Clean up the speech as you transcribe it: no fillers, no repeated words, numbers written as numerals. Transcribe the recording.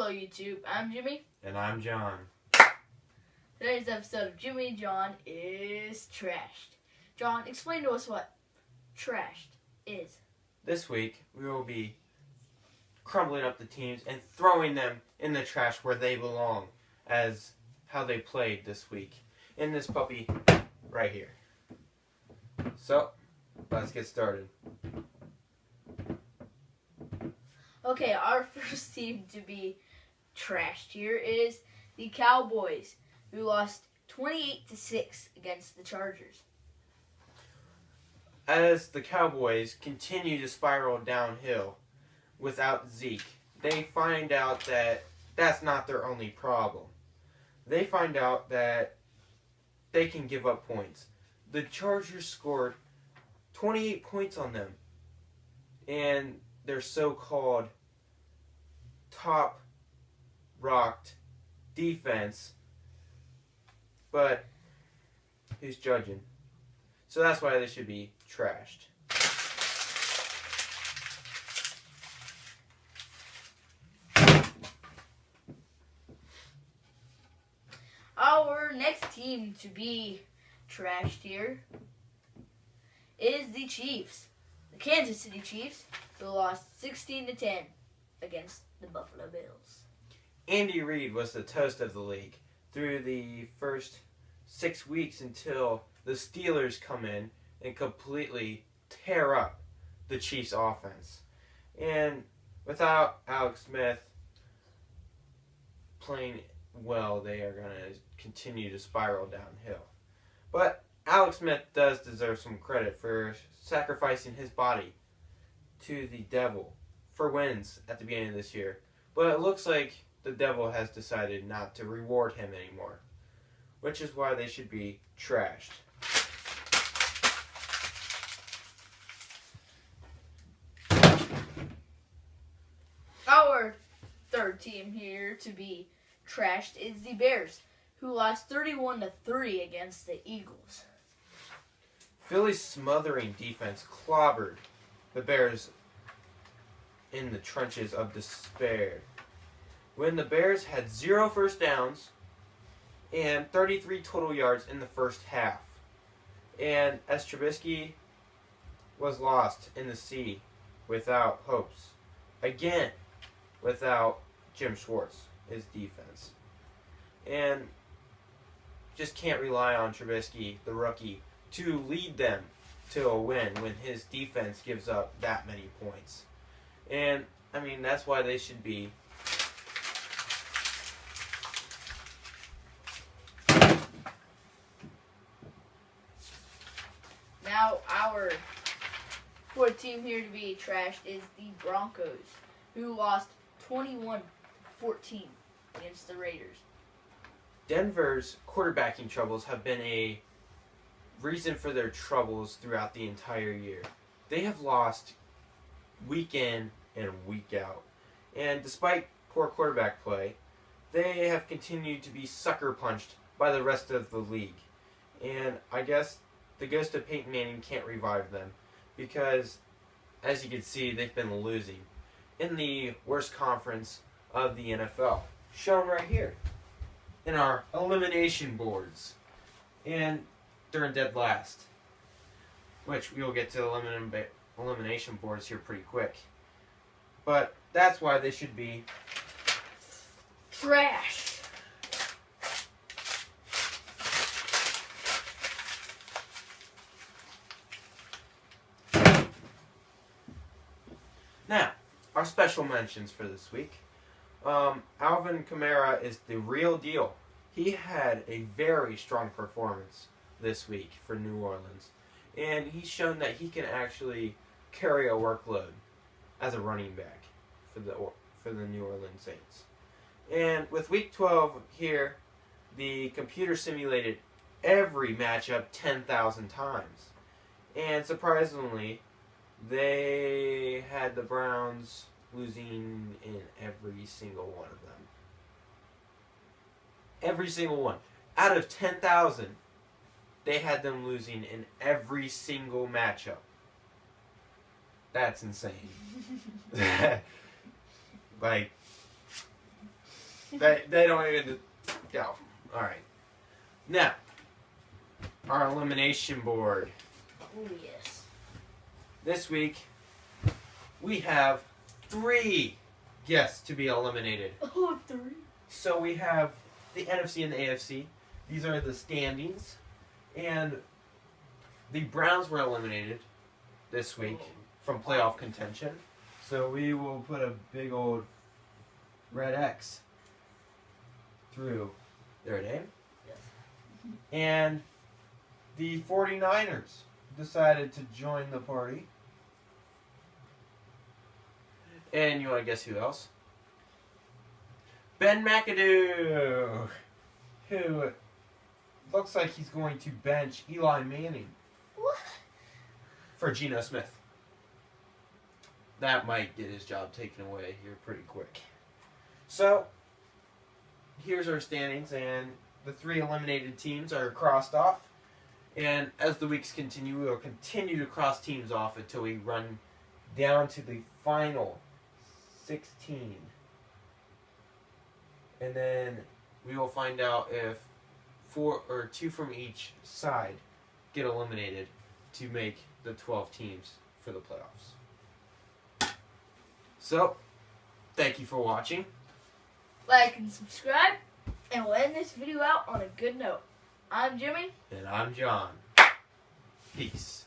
Hello YouTube, I'm Jimmy. And I'm John. Today's episode of Jimmy and John is Trashed. John, explain to us what Trashed is. This week, we will be crumbling up the teams and throwing them in the trash where they belong, as how they played this week. In this puppy right here. So, let's get started. Okay, our first team to be trashed here is the Cowboys, who lost 28-6 against the Chargers. As the Cowboys continue to spiral downhill without Zeke, they find out that that's not their only problem. They find out that they can give up points. The Chargers scored 28 points on them, and their so-called top-rocked defense, but who's judging? So that's why they should be trashed. Our next team to be trashed here is the Chiefs. The Kansas City Chiefs, who lost 16-10 against the Buffalo Bills. Andy Reid was the toast of the league through the first 6 weeks until the Steelers come in and completely tear up the Chiefs' offense. And without Alex Smith playing well, they are going to continue to spiral downhill. But Alex Smith does deserve some credit for sacrificing his body to the devil for wins at the beginning of this year. But it looks like the devil has decided not to reward him anymore, which is why they should be trashed. Our third team here to be trashed is the Bears, who lost 31-3 against the Eagles. Philly's smothering defense clobbered the Bears in the trenches of despair, when the Bears had 0 first downs and 33 total yards in the first half. And as Trubisky was lost in the sea without hopes, again without Jim Schwartz, his defense. And just can't rely on Trubisky, the rookie, to lead them to a win when his defense gives up that many points. And, I mean, that's why they should be Now, our fourth team here to be trashed is the Broncos, who lost 21-14 against the Raiders. Denver's quarterbacking troubles have been a reason for their troubles throughout the entire year. They have lost week in and week out. And despite poor quarterback play, they have continued to be sucker punched by the rest of the league. And I guess the ghost of Peyton Manning can't revive them because, as you can see, they've been losing in the worst conference of the NFL, shown right here in our elimination boards. And they're in dead last, which we will get to the elimination boards here pretty quick. But that's why they should be trash. Now, our special mentions for this week. Alvin Kamara is the real deal. He had a very strong performance this week for New Orleans. And he's shown that he can actually carry a workload as a running back for the New Orleans Saints. And with Week 12 here, the computer simulated every matchup 10,000 times. And surprisingly, they had the Browns losing in every single one of them. Every single one. Out of 10,000, they had them losing in every single matchup. That's insane. Like, They don't even. Yeah. All right. Now, our elimination board. Oh yes. This week, we have 3 guests to be eliminated. Oh, 3. So we have the NFC and the AFC. These are the standings, and the Browns were eliminated this week from playoff contention. So we will put a big old red X through their name. Yes. And the 49ers decided to join the party. And you want to guess who else? Ben McAdoo, who looks like he's going to bench Eli Manning. What? For Geno Smith. That might get his job taken away here pretty quick. So, here's our standings, and the 3 eliminated teams are crossed off. And as the weeks continue, we will continue to cross teams off until we run down to the final 16. And then we will find out if 4 or 2 from each side get eliminated to make the 12 teams for the playoffs. So, thank you for watching. Like and subscribe, and we'll end this video out on a good note. I'm Jimmy. And I'm John. Peace.